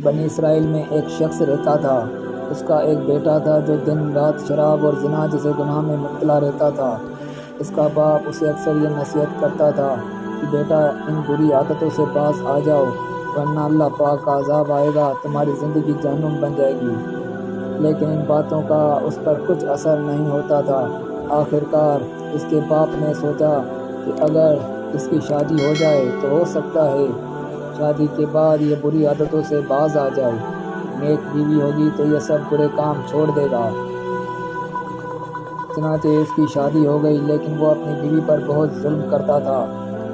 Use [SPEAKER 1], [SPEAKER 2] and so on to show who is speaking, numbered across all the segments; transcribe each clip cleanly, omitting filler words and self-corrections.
[SPEAKER 1] بنی اسرائیل میں ایک شخص رہتا تھا۔ اس کا ایک بیٹا تھا جو دن رات شراب اور زنا جیسے گناہ میں مبتلا رہتا تھا۔ اس کا باپ اسے اکثر یہ نصیحت کرتا تھا کہ بیٹا ان بری عادتوں سے باز آ جاؤ ورنہ اللہ پاک کا عذاب آئے گا، تمہاری زندگی جہنم بن جائے گی۔ لیکن ان باتوں کا اس پر کچھ اثر نہیں ہوتا تھا۔ آخر کار اس کے باپ نے سوچا کہ اگر اس کی شادی ہو جائے تو ہو سکتا ہے شادی کے بعد یہ بری عادتوں سے باز آ جائے، نیک بیوی ہوگی تو یہ سب برے کام چھوڑ دے گا۔ چنانچہ اس کی شادی ہو گئی، لیکن وہ اپنی بیوی پر بہت ظلم کرتا تھا،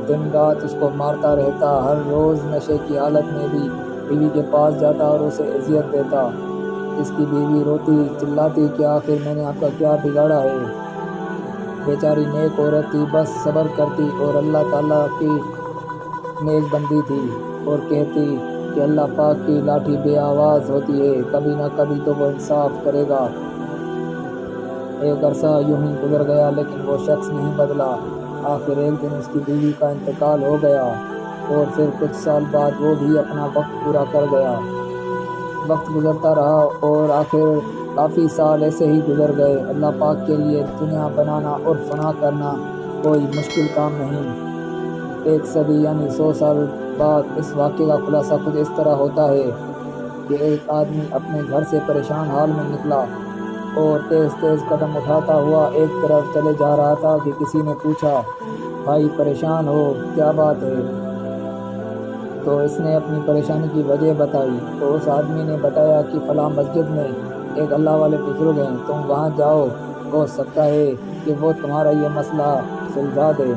[SPEAKER 1] دن رات اس کو مارتا رہتا، ہر روز نشے کی حالت میں بھی بیوی کے پاس جاتا اور اسے اذیت دیتا۔ اس کی بیوی روتی چلاتی کہ آخر میں نے آپ کا کیا بگاڑا ہے؟ بیچاری نیک عورت تھی، بس صبر کرتی اور اللہ تعالیٰ کی نیک بندی تھی اور کہتی کہ اللہ پاک کی لاٹھی بے آواز ہوتی ہے، کبھی نہ کبھی تو وہ انصاف کرے گا۔ ایک عرصہ یوں ہی گزر گیا لیکن وہ شخص نہیں بدلا۔ آخر ایک دن اس کی بیوی کا انتقال ہو گیا اور پھر کچھ سال بعد وہ بھی اپنا وقت پورا کر گیا۔ وقت گزرتا رہا اور آخر کافی سال ایسے ہی گزر گئے۔ اللہ پاک کے لیے دنیا بنانا اور فنا کرنا کوئی مشکل کام نہیں۔ ایک صدی یعنی 100 سال بعد اس واقعے کا خلاصہ کچھ اس طرح ہوتا ہے کہ ایک آدمی اپنے گھر سے پریشان حال میں نکلا اور تیز تیز قدم اٹھاتا ہوا ایک طرف چلے جا رہا تھا کہ کسی نے پوچھا، بھائی پریشان ہو، کیا بات ہے؟ تو اس نے اپنی پریشانی کی وجہ بتائی تو اس آدمی نے بتایا کہ فلاں مسجد میں ایک اللہ والے بزرگ ہیں، تم وہاں جاؤ، ہو سکتا ہے کہ وہ تمہارا یہ مسئلہ سلجھا دے۔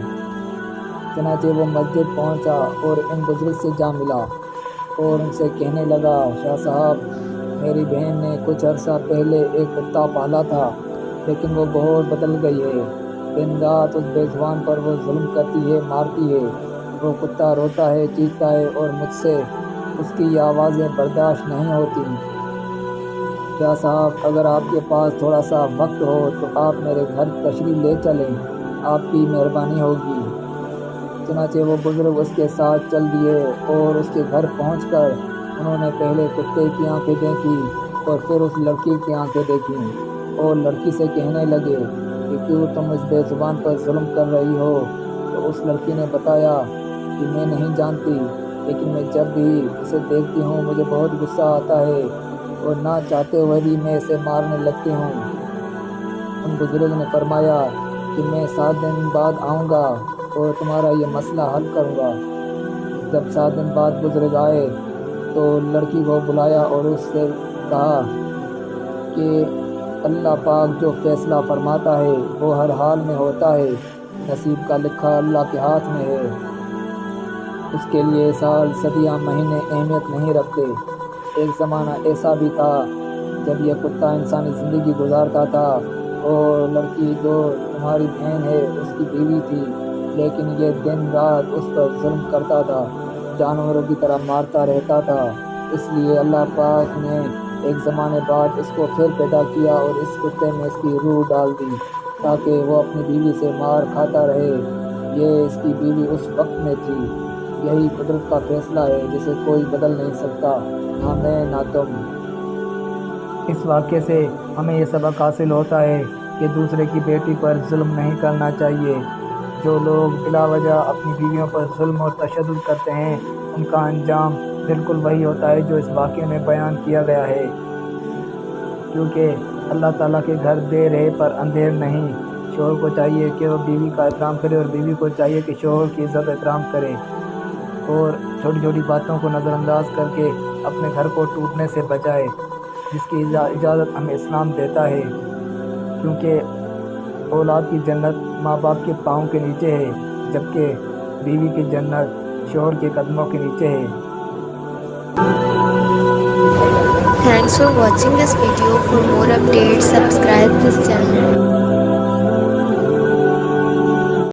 [SPEAKER 1] چنانچہ وہ مسجد پہنچا اور ان بزرگ سے جا ملا اور ان سے کہنے لگا، شاہ صاحب، میری بہن نے کچھ عرصہ پہلے ایک کتا پالا تھا لیکن وہ بہت بدل گئی ہے، دن رات اس بے زبان پر وہ ظلم کرتی ہے، مارتی ہے، وہ کتا روتا ہے، چیختا ہے اور مجھ سے اس کی یہ آوازیں برداشت نہیں ہوتی۔ شاہ صاحب، اگر آپ کے پاس تھوڑا سا وقت ہو تو آپ میرے گھر تشریف لے چلیں، آپ کی مہربانی ہوگی۔ چنانچہ وہ بزرگ اس کے ساتھ چل دیے اور اس کے گھر پہنچ کر انہوں نے پہلے کتے کی آنکھیں دیکھی اور پھر اس لڑکی کی آنکھیں دیکھیں اور لڑکی سے کہنے لگے کہ کیوں تم اس بے زبان پر ظلم کر رہی ہو؟ تو اس لڑکی نے بتایا کہ میں نہیں جانتی، لیکن میں جب بھی اسے دیکھتی ہوں مجھے بہت غصہ آتا ہے اور نہ چاہتے ہوئے بھی میں اسے مارنے لگتی ہوں۔ ان بزرگ نے فرمایا کہ میں 7 دن بعد آؤں گا اور تمہارا یہ مسئلہ حل کروں گا۔ جب 7 دن بعد بزرگ آئے تو لڑکی کو بلایا اور اس سے کہا کہ اللہ پاک جو فیصلہ فرماتا ہے وہ ہر حال میں ہوتا ہے، نصیب کا لکھا اللہ کے ہاتھ میں ہے، اس کے لیے سال، صدیاں، مہینے اہمیت نہیں رکھتے۔ ایک زمانہ ایسا بھی تھا جب یہ کتا انسانی زندگی گزارتا تھا اور لڑکی جو تمہاری بہن ہے اس کی بیوی تھی، لیکن یہ دن رات اس پر ظلم کرتا تھا، جانوروں کی طرح مارتا رہتا تھا۔ اس لیے اللہ پاک نے ایک زمانے بعد اس کو پھر پیدا کیا اور اس کتے میں اس کی روح ڈال دی تاکہ وہ اپنی بیوی سے مار کھاتا رہے۔ یہ اس کی بیوی اس وقت میں تھی۔ یہی قدرت کا فیصلہ ہے جسے کوئی بدل نہیں سکتا، نہ میں نہ تم۔ اس واقعے سے ہمیں یہ سبق حاصل ہوتا ہے کہ دوسرے کی بیٹی پر ظلم نہیں کرنا چاہیے۔ جو لوگ بلا وجہ اپنی بیویوں پر ظلم اور تشدد کرتے ہیں ان کا انجام بالکل وہی ہوتا ہے جو اس واقعے میں بیان کیا گیا ہے، کیونکہ اللہ تعالیٰ کے گھر دیر ہے پر اندھیر نہیں۔ شوہر کو چاہیے کہ وہ بیوی کا احترام کرے اور بیوی کو چاہیے کہ شوہر کی عزت احترام کرے اور چھوٹی چھوٹی باتوں کو نظر انداز کر کے اپنے گھر کو ٹوٹنے سے بچائے، جس کی اجازت ہمیں اسلام دیتا ہے، کیونکہ اولاد کی جنت ماں باپ کے پاؤں کے نیچے ہے جبکہ بیوی کی جنت شوہر کے قدموں کے نیچے ہے۔
[SPEAKER 2] Thanks for watching this video. For more updates, subscribe this channel.